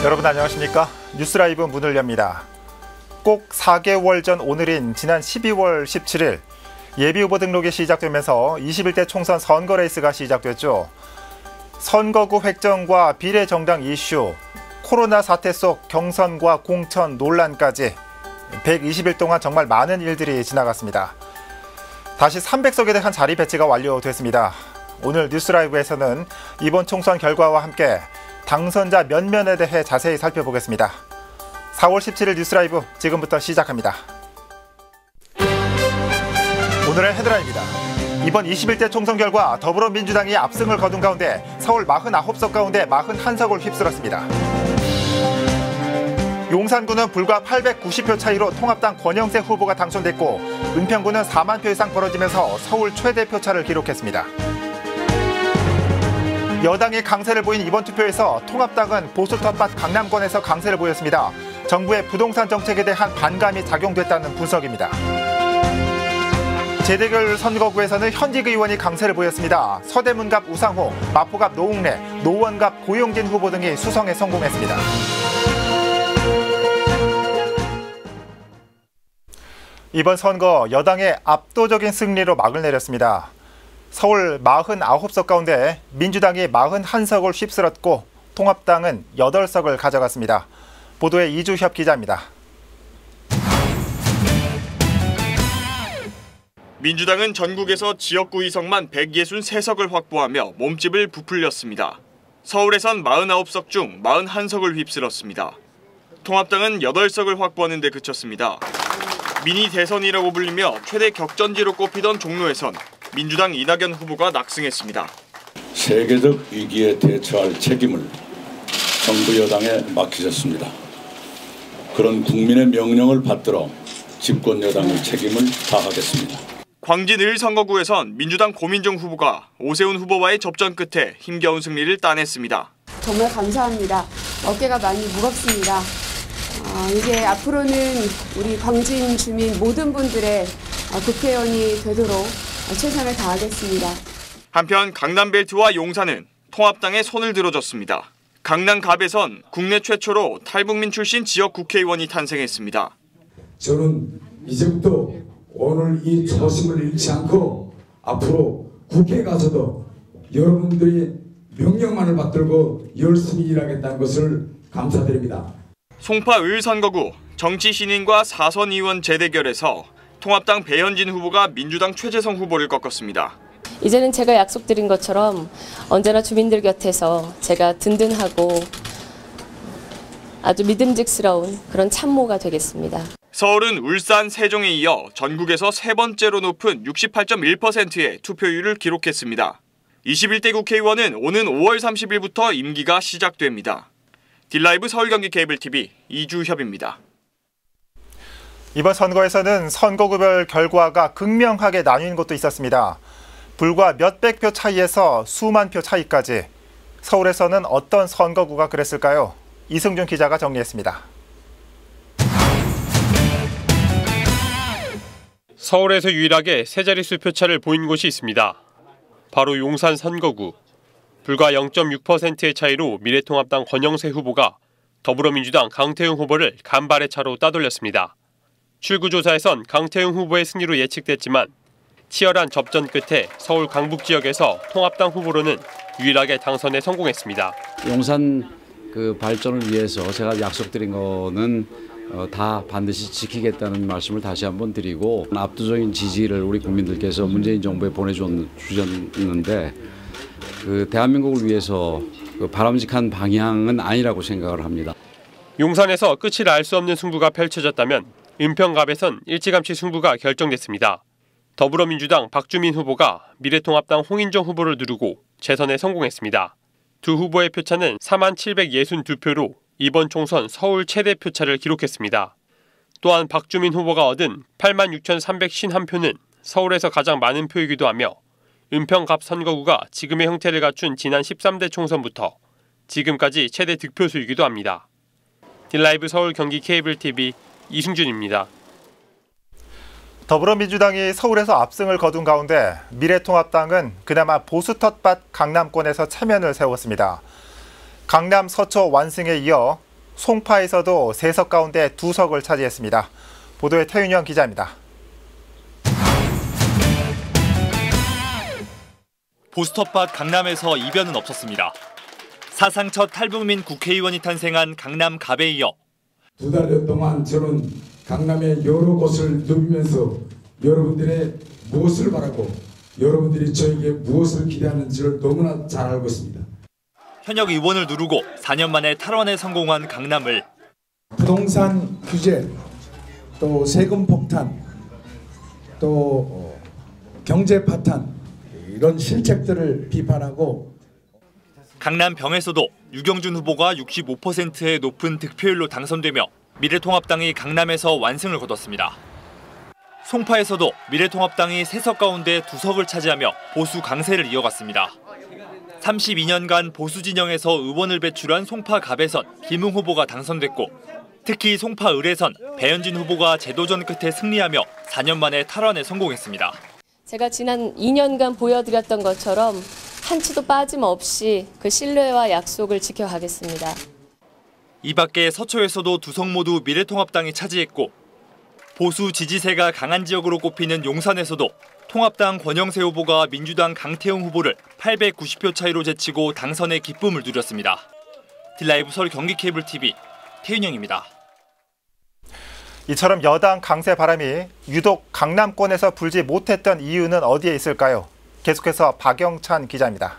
여러분 안녕하십니까? 뉴스라이브 문을 엽니다. 꼭 4개월 전 오늘인 지난 12월 17일 예비후보 등록이 시작되면서 21대 총선 선거 레이스가 시작됐죠. 선거구 획정과 비례정당 이슈, 코로나 사태 속 경선과 공천 논란까지 120일 동안 정말 많은 일들이 지나갔습니다. 다시 300석에 대한 자리 배치가 완료됐습니다. 오늘 뉴스라이브에서는 이번 총선 결과와 함께 당선자 면면에 대해 자세히 살펴보겠습니다. 4월 17일 뉴스라이브 지금부터 시작합니다. 오늘의 헤드라인입니다. 이번 21대 총선 결과 더불어민주당이 압승을 거둔 가운데 서울 49석 가운데 41석을 휩쓸었습니다. 용산구는 불과 890표 차이로 통합당 권영세 후보가 당선됐고 은평구는 4만 표 이상 벌어지면서 서울 최대 표차를 기록했습니다. 여당이 강세를 보인 이번 투표에서 통합당은 보수 텃밭 강남권에서 강세를 보였습니다. 정부의 부동산 정책에 대한 반감이 작용됐다는 분석입니다. 재대결 선거구에서는 현직 의원이 강세를 보였습니다. 서대문갑 우상호, 마포갑 노웅래, 노원갑 고용진 후보 등이 수성에 성공했습니다. 이번 선거 여당의 압도적인 승리로 막을 내렸습니다. 서울 49석 가운데 민주당이 41석을 휩쓸었고 통합당은 8석을 가져갔습니다. 보도에 이주협 기자입니다. 민주당은 전국에서 지역구 의석만 163석을 확보하며 몸집을 부풀렸습니다. 서울에선 49석 중 41석을 휩쓸었습니다. 통합당은 8석을 확보하는 데 그쳤습니다. 미니 대선이라고 불리며 최대 격전지로 꼽히던 종로에선 민주당 이낙연 후보가 낙승했습니다. 세계적 위기에 대처할 책임을 정부 여당에 맡기셨습니다. 그런 국민의 명령을 받들어 집권 여당의 책임을 다하겠습니다. 광진 을 선거구에선 민주당 고민정 후보가 오세훈 후보와의 접전 끝에 힘겨운 승리를 따냈습니다. 정말 감사합니다. 어깨가 많이 무겁습니다. 이제 앞으로는 우리 광진 주민 모든 분들의 국회의원이 되도록 최선을 다하겠습니다. 한편 강남벨트와 용산은 통합당에 손을 들어줬습니다. 강남갑에선 국내 최초로 탈북민 출신 지역 국회의원이 탄생했습니다. 저는 이제부터 오늘 이 초심을 잃지 않고 앞으로 국회에 가서도 여러분들이 명령만을 받들고 열심히 일하겠다는 것을 감사드립니다. 송파 을 선거구 정치 신인과 4선 의원 재대결에서 통합당 배현진 후보가 민주당 최재성 후보를 꺾었습니다. 이제는 제가 약속드린 것처럼 언제나 주민들 곁에서 제가 든든하고 아주 믿음직스러운 그런 참모가 되겠습니다. 서울은 울산, 세종에 이어 전국에서 세 번째로 높은 68.1%의 투표율을 기록했습니다. 21대 국회의원은 오는 5월 30일부터 임기가 시작됩니다. 딜라이브 서울 경기 케이블 TV 이주협입니다. 이번 선거에서는 선거구별 결과가 극명하게 나뉜 곳도 있었습니다. 불과 몇백 표 차이에서 수만 표 차이까지. 서울에서는 어떤 선거구가 그랬을까요? 이승준 기자가 정리했습니다. 서울에서 유일하게 세 자릿수 표차를 보인 곳이 있습니다. 바로 용산 선거구. 불과 0.6%의 차이로 미래통합당 권영세 후보가 더불어민주당 강태웅 후보를 간발의 차로 따돌렸습니다. 출구조사에선 강태웅 후보의 승리로 예측됐지만 치열한 접전 끝에 서울 강북 지역에서 통합당 후보로는 유일하게 당선에 성공했습니다. 용산 발전을 위해서 제가 약속드린 거는 다 반드시 지키겠다는 말씀을 다시 한번 드리고 압도적인 지지를 우리 국민들께서 문재인 정부에 보내주셨는데 대한민국을 위해서 바람직한 방향은 아니라고 생각을 합니다. 용산에서 끝을 알 수 없는 승부가 펼쳐졌다면 은평갑에선 일찌감치 승부가 결정됐습니다. 더불어민주당 박주민 후보가 미래통합당 홍인정 후보를 누르고 재선에 성공했습니다. 두 후보의 표차는 4762표로 이번 총선 서울 최대 표차를 기록했습니다. 또한 박주민 후보가 얻은 86,351표는 서울에서 가장 많은 표이기도 하며 은평갑 선거구가 지금의 형태를 갖춘 지난 13대 총선부터 지금까지 최대 득표수이기도 합니다. 딜라이브 서울 경기 케이블 TV 이승준입니다. 더불어민주당이 서울에서 압승을 거둔 가운데 미래통합당은 그나마 보수 텃밭 강남권에서 체면을 세웠습니다. 강남 서초 완승에 이어 송파에서도 3석 가운데 2석을 차지했습니다. 보도에 태윤영 기자입니다. 보수텃밭 강남에서 이변은 없었습니다. 사상 첫 탈북민 국회의원이 탄생한 강남 갑에 이어 2달여 동안 저는 강남의 여러 곳을 누비면서 여러분들의 무엇을 바라고 여러분들이 저에게 무엇을 기대하는지를 너무나 잘 알고 있습니다. 현역 의원을 누르고 4년 만에 탈환에 성공한 강남을 부동산 규제, 또 세금 폭탄, 또 경제 파탄 이런 실책들을 비판하고 강남 병에서도 유경준 후보가 65%의 높은 득표율로 당선되며 미래통합당이 강남에서 완승을 거뒀습니다. 송파에서도 미래통합당이 3석 가운데 2석을 차지하며 보수 강세를 이어갔습니다. 32년간 보수 진영에서 의원을 배출한 송파 갑에선 김웅 후보가 당선됐고 특히 송파 을에선 배현진 후보가 재도전 끝에 승리하며 4년 만에 탈환에 성공했습니다. 제가 지난 2년간 보여드렸던 것처럼 한치도 빠짐없이 그 신뢰와 약속을 지켜가겠습니다. 이 밖에 서초에서도 2석 모두 미래통합당이 차지했고 보수 지지세가 강한 지역으로 꼽히는 용산에서도 통합당 권영세 후보가 민주당 강태웅 후보를 890표 차이로 제치고 당선의 기쁨을 누렸습니다. 딜라이브 서울 경기 케이블 TV 태윤영입니다. 이처럼 여당 강세 바람이 유독 강남권에서 불지 못했던 이유는 어디에 있을까요? 계속해서 박영찬 기자입니다.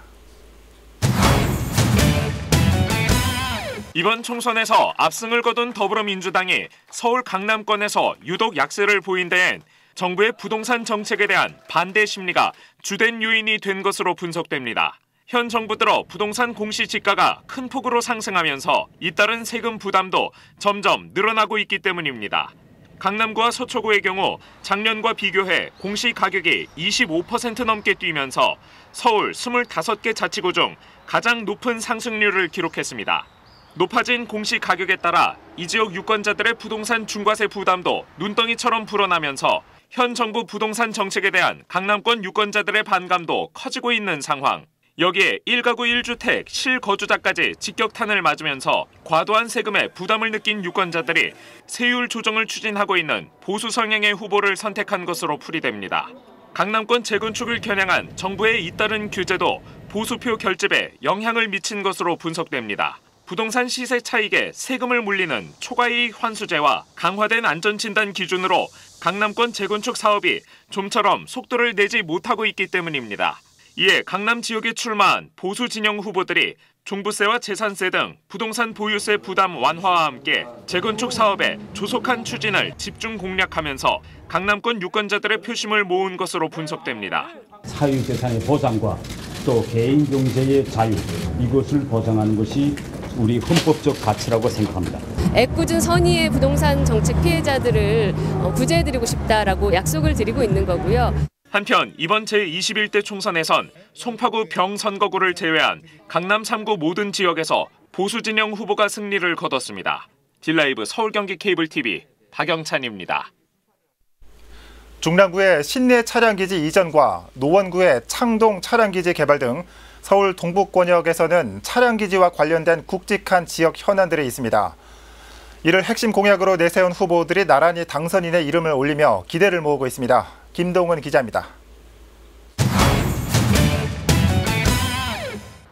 이번 총선에서 압승을 거둔 더불어민주당이 서울 강남권에서 유독 약세를 보인 데엔 정부의 부동산 정책에 대한 반대 심리가 주된 요인이 된 것으로 분석됩니다. 현 정부 들어 부동산 공시지가가 큰 폭으로 상승하면서 잇따른 세금 부담도 점점 늘어나고 있기 때문입니다. 강남구와 서초구의 경우 작년과 비교해 공시가격이 25% 넘게 뛰면서 서울 25개 자치구 중 가장 높은 상승률을 기록했습니다. 높아진 공시가격에 따라 이 지역 유권자들의 부동산 중과세 부담도 눈덩이처럼 불어나면서 현 정부 부동산 정책에 대한 강남권 유권자들의 반감도 커지고 있는 상황. 여기에 1가구 1주택 실거주자까지 직격탄을 맞으면서 과도한 세금에 부담을 느낀 유권자들이 세율 조정을 추진하고 있는 보수 성향의 후보를 선택한 것으로 풀이됩니다. 강남권 재건축을 겨냥한 정부의 잇따른 규제도 보수표 결집에 영향을 미친 것으로 분석됩니다. 부동산 시세 차익에 세금을 물리는 초과이익 환수제와 강화된 안전진단 기준으로 강남권 재건축 사업이 좀처럼 속도를 내지 못하고 있기 때문입니다. 이에 강남 지역에 출마한 보수 진영 후보들이 종부세와 재산세 등 부동산 보유세 부담 완화와 함께 재건축 사업의 조속한 추진을 집중 공략하면서 강남권 유권자들의 표심을 모은 것으로 분석됩니다. 사유재산의 보장과 또 개인 경제의 자유, 이것을 보장하는 것이 우리 헌법적 가치라고 생각합니다. 애꿎은 선의의 부동산 정책 피해자들을 구제해드리고 싶다라고 약속을 드리고 있는 거고요. 한편 이번 제21대 총선에선 송파구 병 선거구를 제외한 강남 3구 모든 지역에서 보수 진영 후보가 승리를 거뒀습니다. 딜라이브 서울 경기 케이블 TV 박영찬입니다. 중랑구의 신내 차량기지 이전과 노원구의 창동 차량기지 개발 등 서울 동북권역에서는 차량기지와 관련된 굵직한 지역 현안들이 있습니다. 이를 핵심 공약으로 내세운 후보들이 나란히 당선인의 이름을 올리며 기대를 모으고 있습니다. 김동은 기자입니다.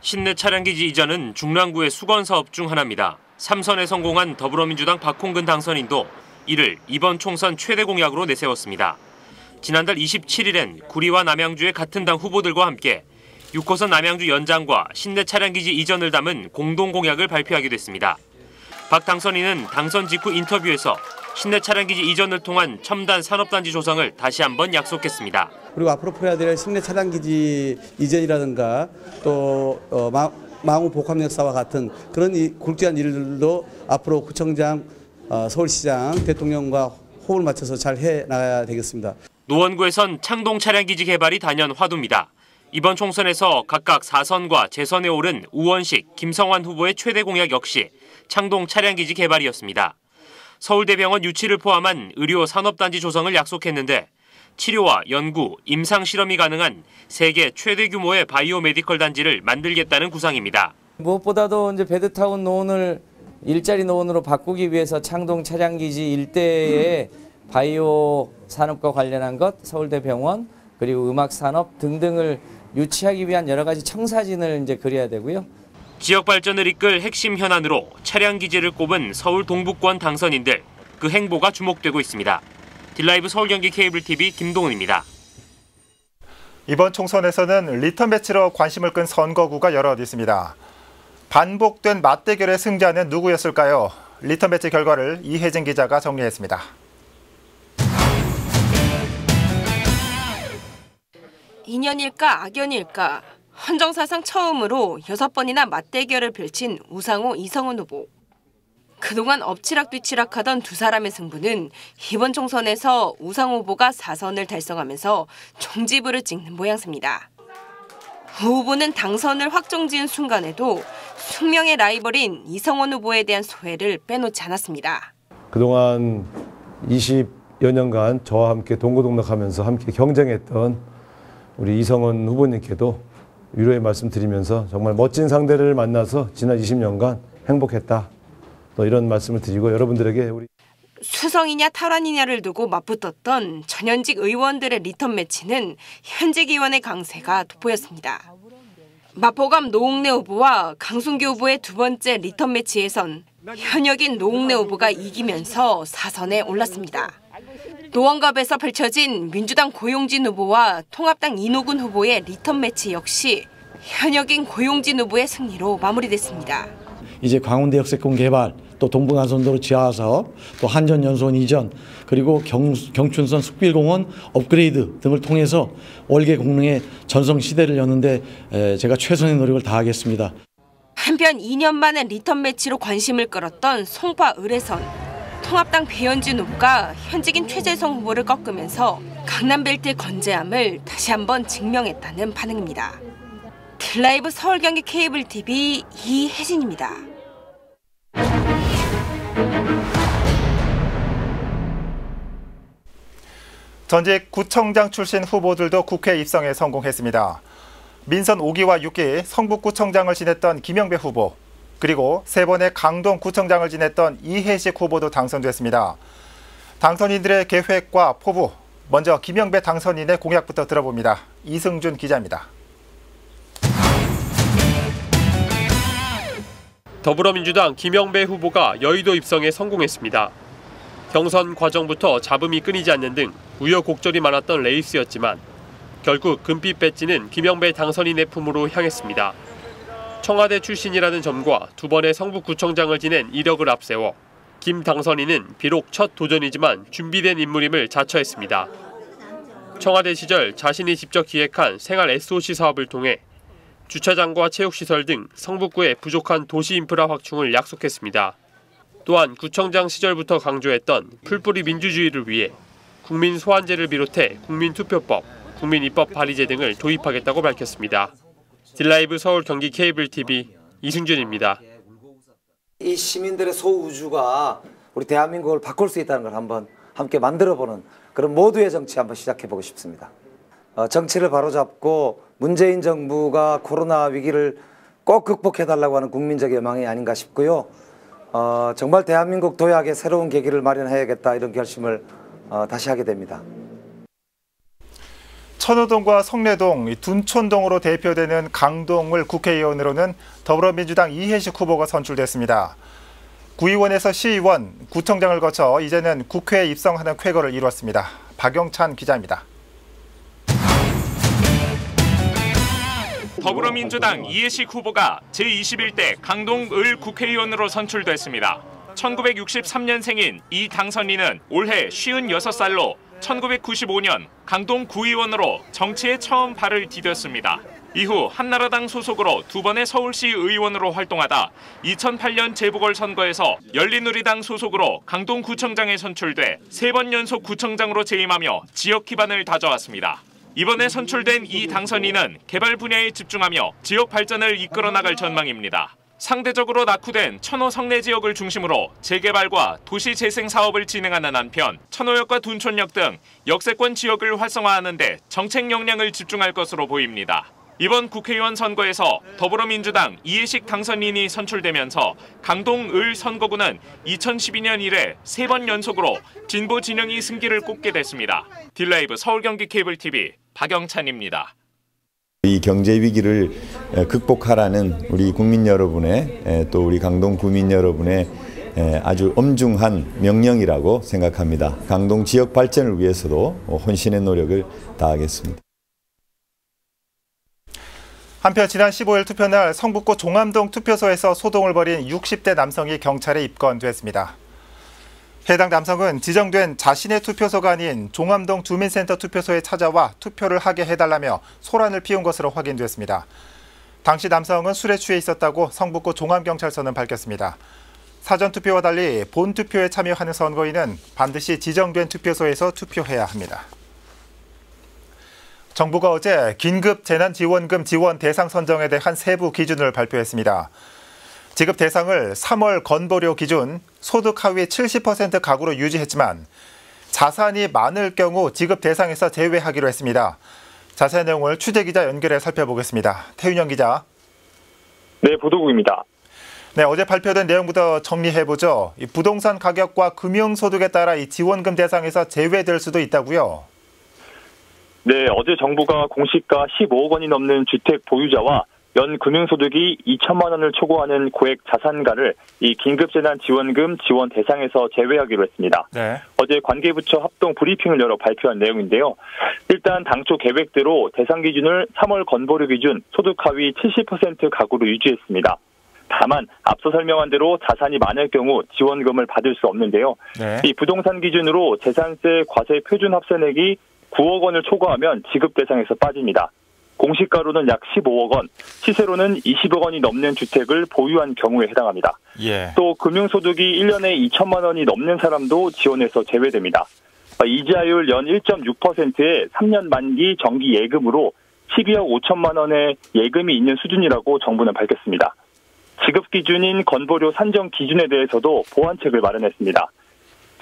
신내 차량기지 이전은 중랑구의 수건 사업 중 하나입니다. 3선에 성공한 더불어민주당 박홍근 당선인도 이를 이번 총선 최대 공약으로 내세웠습니다. 지난달 27일엔 구리와 남양주의 같은 당 후보들과 함께 6호선 남양주 연장과 신내 차량기지 이전을 담은 공동 공약을 발표하기도 했습니다. 박 당선인은 당선 직후 인터뷰에서 신내 차량기지 이전을 통한 첨단 산업단지 조성을 다시 한번 약속했습니다. 그리고 앞으로 풀어야 될 신내 차량기지 이전이라든가 또 망우 복합역사와 같은 그런 굵직한 일들도 앞으로 구청장, 서울시장, 대통령과 호흡을 맞춰서 잘 해나가야 되겠습니다. 노원구에선 창동 차량기지 개발이 단연 화두입니다. 이번 총선에서 각각 4선과 재선에 오른 우원식, 김성환 후보의 최대 공약 역시 창동 차량기지 개발이었습니다. 서울대병원 유치를 포함한 의료 산업단지 조성을 약속했는데 치료와 연구, 임상 실험이 가능한 세계 최대 규모의 바이오 메디컬 단지를 만들겠다는 구상입니다. 무엇보다도 이제 베드타운 노원을 일자리 노원으로 바꾸기 위해서 창동 차량기지 일대의 바이오 산업과 관련한 것, 서울대병원, 그리고 음악산업 등등을 유치하기 위한 여러 가지 청사진을 이제 그려야 되고요. 지역 발전을 이끌 핵심 현안으로 차량 기지를 꼽은 서울 동북권 당선인들, 그 행보가 주목되고 있습니다. 딜라이브 서울 경기 케이블 TV 김동훈입니다. 이번 총선에서는 리턴 매치로 관심을 끈 선거구가 여럿 있습니다. 반복된 맞대결의 승자는 누구였을까요? 리턴 매치 결과를 이혜진 기자가 정리했습니다. 인연일까 악연일까 헌정사상 처음으로 6번이나 맞대결을 펼친 우상호 이성은 후보. 그동안 엎치락뒤치락하던 두 사람의 승부는 이번 총선에서 우상호 후보가 4선을 달성하면서 종지부를 찍는 모양새입니다. 우 후보는 당선을 확정지은 순간에도 숙명의 라이벌인 이성원 후보에 대한 소회를 빼놓지 않았습니다. 그동안 20여 년간 저와 함께 동고동락하면서 함께 경쟁했던 우리 이성원 후보님께도 위로의 말씀 드리면서 정말 멋진 상대를 만나서 지난 20년간 행복했다. 또 이런 말씀을 드리고 여러분들에게 우리 수성이냐 탈환이냐를 두고 맞붙었던 전현직 의원들의 리턴 매치는 현직 의원의 강세가 돋보였습니다. 마포감 노웅래 후보와 강순규 후보의 두 번째 리턴 매치에선 현역인 노웅래 후보가 이기면서 4선에 올랐습니다. 노원갑에서 펼쳐진 민주당 고용진 후보와 통합당 이노근 후보의 리턴 매치 역시 현역인 고용진 후보의 승리로 마무리됐습니다. 이제 광운대 역세권 개발, 또 동부간선도로 지하사업, 또 한전연수원 이전, 그리고 경춘선 숙빌공원 업그레이드 등을 통해서 월계 공릉의 전성시대를 여는데 제가 최선의 노력을 다하겠습니다. 한편 2년 만에 리턴 매치로 관심을 끌었던 송파 을에선 통합당 배현진 후보가 현직인 최재성 후보를 꺾으면서 강남벨트의 건재함을 다시 한번 증명했다는 반응입니다. 딜라이브 서울 경기 케이블 TV 이혜진입니다. 전직 구청장 출신 후보들도 국회 입성에 성공했습니다. 민선 5기와 6기 성북구청장을 지냈던 김영배 후보, 그리고 3번의 강동구청장을 지냈던 이혜식 후보도 당선됐습니다. 당선인들의 계획과 포부, 먼저 김영배 당선인의 공약부터 들어봅니다. 이승준 기자입니다. 더불어민주당 김영배 후보가 여의도 입성에 성공했습니다. 경선 과정부터 잡음이 끊이지 않는 등 우여곡절이 많았던 레이스였지만 결국 금빛 배지는 김영배 당선인의 품으로 향했습니다. 청와대 출신이라는 점과 2번의 성북구청장을 지낸 이력을 앞세워 김 당선인은 비록 첫 도전이지만 준비된 인물임을 자처했습니다. 청와대 시절 자신이 직접 기획한 생활 SOC 사업을 통해 주차장과 체육시설 등 성북구의 부족한 도시 인프라 확충을 약속했습니다. 또한 구청장 시절부터 강조했던 풀뿌리 민주주의를 위해 국민 소환제를 비롯해 국민투표법, 국민입법 발의제 등을 도입하겠다고 밝혔습니다. 딜라이브 서울 경기 케이블 TV 이승준입니다. 이 시민들의 소우주가 우리 대한민국을 바꿀 수 있다는 걸 한번 함께 만들어보는 그런 모두의 정치 한번 시작해보고 싶습니다. 정치를 바로잡고 문재인 정부가 코로나 위기를 꼭 극복해달라고 하는 국민적 여망이 아닌가 싶고요. 정말 대한민국 도약의 새로운 계기를 마련해야겠다 이런 결심을 다시 하게 됩니다. 천호동과 성내동, 둔촌동으로 대표되는 강동을 국회의원으로는 더불어민주당 이혜식 후보가 선출됐습니다. 구의원에서 시의원, 구청장을 거쳐 이제는 국회에 입성하는 쾌거를 이뤘습니다. 박영찬 기자입니다. 더불어민주당 이혜식 후보가 제21대 강동을 국회의원으로 선출됐습니다. 1963년생인 이 당선인은 올해 56살로 1995년 강동 구의원으로 정치에 처음 발을 디뎠습니다. 이후 한나라당 소속으로 2번의 서울시 의원으로 활동하다 2008년 재보궐선거에서 열린우리당 소속으로 강동구청장에 선출돼 3번 연속 구청장으로 재임하며 지역 기반을 다져왔습니다. 이번에 선출된 이 당선인은 개발 분야에 집중하며 지역 발전을 이끌어 나갈 전망입니다. 상대적으로 낙후된 천호 성내 지역을 중심으로 재개발과 도시 재생 사업을 진행하는 한편 천호역과 둔촌역 등 역세권 지역을 활성화하는 데 정책 역량을 집중할 것으로 보입니다. 이번 국회의원 선거에서 더불어민주당 이해식 당선인이 선출되면서 강동 을 선거구는 2012년 이래 3번 연속으로 진보 진영이 승기를 꼽게 됐습니다. 딜라이브 서울경기 케이블TV 박영찬입니다. 이 경제 위기를 극복하라는 우리 국민 여러분의 또 우리 강동 구민 여러분의 아주 엄중한 명령이라고 생각합니다. 강동 지역 발전을 위해서도 혼신의 노력을 다하겠습니다. 한편 지난 15일 투표날 성북구 종암동 투표소에서 소동을 벌인 60대 남성이 경찰에 입건됐습니다. 해당 남성은 지정된 자신의 투표소가 아닌 종암동 주민센터 투표소에 찾아와 투표를 하게 해달라며 소란을 피운 것으로 확인됐습니다. 당시 남성은 술에 취해 있었다고 성북구 종암경찰서는 밝혔습니다. 사전투표와 달리 본투표에 참여하는 선거인은 반드시 지정된 투표소에서 투표해야 합니다. 정부가 어제 긴급 재난지원금 지원 대상 선정에 대한 세부 기준을 발표했습니다. 지급 대상을 3월 건보료 기준 소득 하위 70% 가구로 유지했지만 자산이 많을 경우 지급 대상에서 제외하기로 했습니다. 자세한 내용을 취재기자 연결해 살펴보겠습니다. 태윤영 기자. 네, 보도국입니다. 네, 어제 발표된 내용부터 정리해보죠. 이 부동산 가격과 금융소득에 따라 이 지원금 대상에서 제외될 수도 있다고요? 네, 어제 정부가 공시가 15억 원이 넘는 주택 보유자와 연 금융소득이 2천만 원을 초과하는 고액 자산가를 이 긴급재난지원금 지원 대상에서 제외하기로 했습니다. 네. 어제 관계부처 합동 브리핑을 열어 발표한 내용인데요. 일단 당초 계획대로 대상 기준을 3월 건보료 기준 소득 하위 70% 가구로 유지했습니다. 다만 앞서 설명한 대로 자산이 많을 경우 지원금을 받을 수 없는데요. 네. 이 부동산 기준으로 재산세 과세 표준 합산액이 9억 원을 초과하면 지급 대상에서 빠집니다. 공시가로는 약 15억 원, 시세로는 20억 원이 넘는 주택을 보유한 경우에 해당합니다. 예. 또 금융소득이 1년에 2천만 원이 넘는 사람도 지원에서 제외됩니다. 이자율 연 1.6%의 3년 만기 정기 예금으로 12억 5천만 원의 예금이 있는 수준이라고 정부는 밝혔습니다. 지급 기준인 건보료 산정 기준에 대해서도 보완책을 마련했습니다.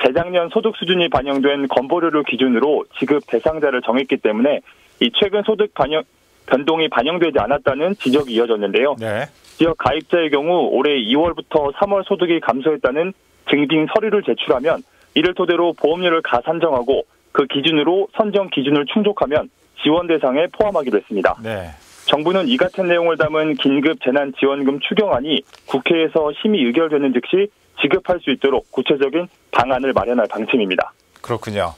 재작년 소득 수준이 반영된 건보료를 기준으로 지급 대상자를 정했기 때문에 이 최근 소득 변동이 반영되지 않았다는 지적이 이어졌는데요. 네. 지역 가입자의 경우 올해 2월부터 3월 소득이 감소했다는 증빙 서류를 제출하면 이를 토대로 보험료를 가산정하고 그 기준으로 선정 기준을 충족하면 지원 대상에 포함하기로 했습니다. 네. 정부는 이 같은 내용을 담은 긴급 재난지원금 추경안이 국회에서 심의 의결되는 즉시 지급할 수 있도록 구체적인 방안을 마련할 방침입니다. 그렇군요.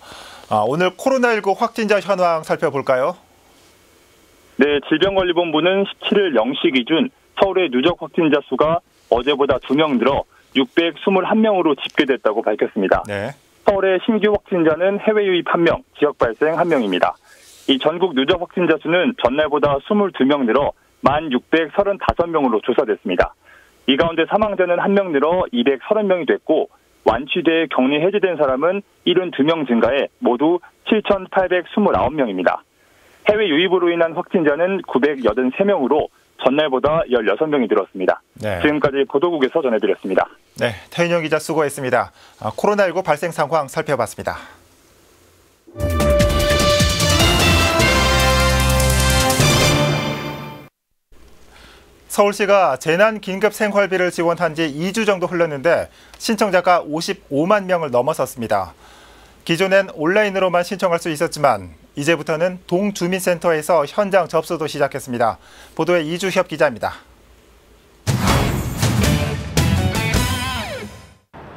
오늘 코로나19 확진자 현황 살펴볼까요? 네, 질병관리본부는 17일 0시 기준 서울의 누적 확진자 수가 어제보다 2명 늘어 621명으로 집계됐다고 밝혔습니다. 네. 서울의 신규 확진자는 해외 유입 1명, 지역 발생 1명입니다. 이 전국 누적 확진자 수는 전날보다 22명 늘어 1,635명으로 조사됐습니다. 이 가운데 사망자는 1명 늘어 230명이 됐고 완치돼 격리 해제된 사람은 72명 증가해 모두 7,829명입니다. 해외 유입으로 인한 확진자는 983명으로 전날보다 16명이 늘었습니다. 네. 지금까지 보도국에서 전해드렸습니다. 네, 태윤영 기자 수고했습니다. 코로나19 발생 상황 살펴봤습니다. 서울시가 재난긴급생활비를 지원한 지 2주 정도 흘렀는데 신청자가 55만 명을 넘어섰습니다. 기존엔 온라인으로만 신청할 수 있었지만 이제부터는 동주민센터에서 현장 접수도 시작했습니다. 보도에 이주협 기자입니다.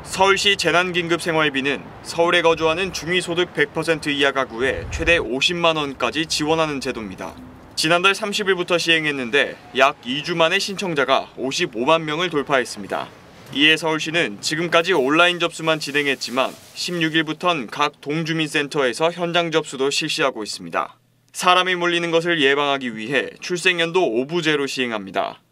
서울시 재난긴급생활비는 서울에 거주하는 중위소득 100% 이하 가구에 최대 50만 원까지 지원하는 제도입니다. 지난달 30일부터 시행했는데 약 2주 만에 신청자가 55만 명을 돌파했습니다. 이에 서울시는 지금까지 온라인 접수만 진행했지만 16일부터는 각 동주민센터에서 현장 접수도 실시하고 있습니다. 사람이 몰리는 것을 예방하기 위해 출생연도 5부제로 시행합니다.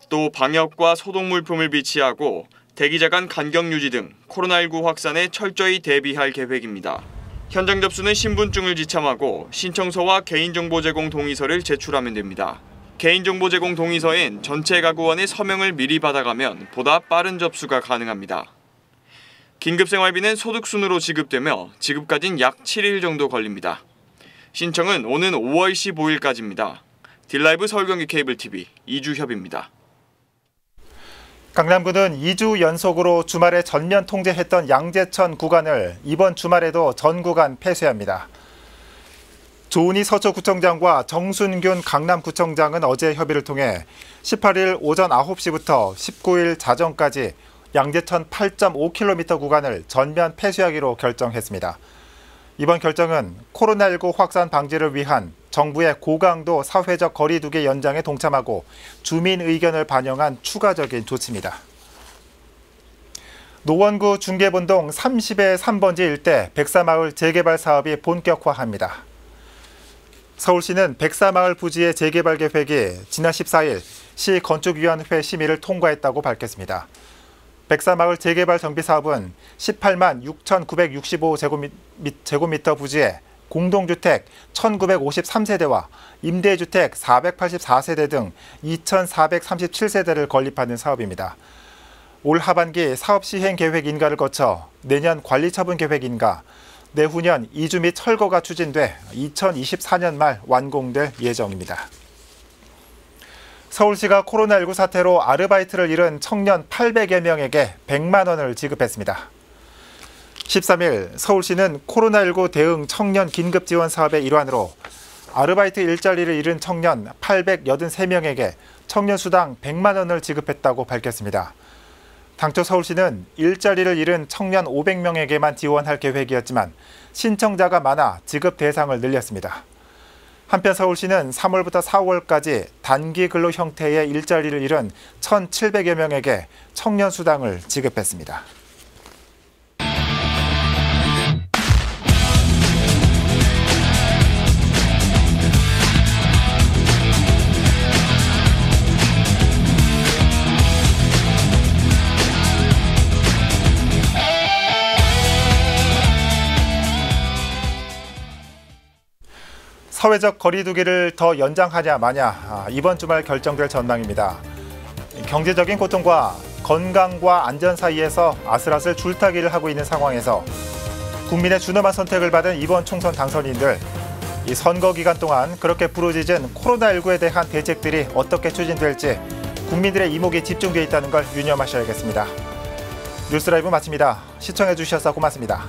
또 방역과 소독물품을 비치하고 대기자 간 간격 유지 등 코로나19 확산에 철저히 대비할 계획입니다. 현장 접수는 신분증을 지참하고 신청서와 개인정보 제공 동의서를 제출하면 됩니다. 개인정보 제공 동의서엔 전체 가구원의 서명을 미리 받아가면 보다 빠른 접수가 가능합니다. 긴급생활비는 소득순으로 지급되며 지급까지는 약 7일 정도 걸립니다. 신청은 오는 5월 15일까지입니다. 딜라이브 서울경기 케이블TV 이주협입니다. 강남구는 2주 연속으로 주말에 전면 통제했던 양재천 구간을 이번 주말에도 전 구간 폐쇄합니다. 조은희 서초구청장과 정순균 강남구청장은 어제 협의를 통해 18일 오전 9시부터 19일 자정까지 양재천 8.5km 구간을 전면 폐쇄하기로 결정했습니다. 이번 결정은 코로나19 확산 방지를 위한 정부의 고강도 사회적 거리 두기 연장에 동참하고 주민 의견을 반영한 추가적인 조치입니다. 노원구 중계본동 30의 3번지 일대 백사마을 재개발 사업이 본격화합니다. 서울시는 백사마을 부지의 재개발 계획이 지난 14일 시 건축위원회 심의를 통과했다고 밝혔습니다. 백사마을 재개발 정비 사업은 18만 6,965제곱미터 부지에 공동주택 1,953세대와 임대주택 484세대 등 2,437세대를 건립하는 사업입니다. 올 하반기 사업 시행 계획 인가를 거쳐 내년 관리처분 계획 인가, 내후년 이주 및 철거가 추진돼 2024년 말 완공될 예정입니다. 서울시가 코로나19 사태로 아르바이트를 잃은 청년 800여 명에게 100만 원을 지급했습니다. 13일 서울시는 코로나19 대응 청년 긴급 지원 사업의 일환으로 아르바이트 일자리를 잃은 청년 883명에게 청년 수당 100만 원을 지급했다고 밝혔습니다. 당초 서울시는 일자리를 잃은 청년 500명에게만 지원할 계획이었지만 신청자가 많아 지급 대상을 늘렸습니다. 한편 서울시는 3월부터 4월까지 단기 근로 형태의 일자리를 잃은 1,700여 명에게 청년 수당을 지급했습니다. 사회적 거리 두기를 더 연장하냐 마냐 이번 주말 결정될 전망입니다. 경제적인 고통과 건강과 안전 사이에서 아슬아슬 줄타기를 하고 있는 상황에서 국민의 준엄한 선택을 받은 이번 총선 당선인들, 이 선거 기간 동안 그렇게 부르짖은 코로나19에 대한 대책들이 어떻게 추진될지 국민들의 이목이 집중돼 있다는 걸 유념하셔야겠습니다. 뉴스라이브 마칩니다. 시청해 주셔서 고맙습니다.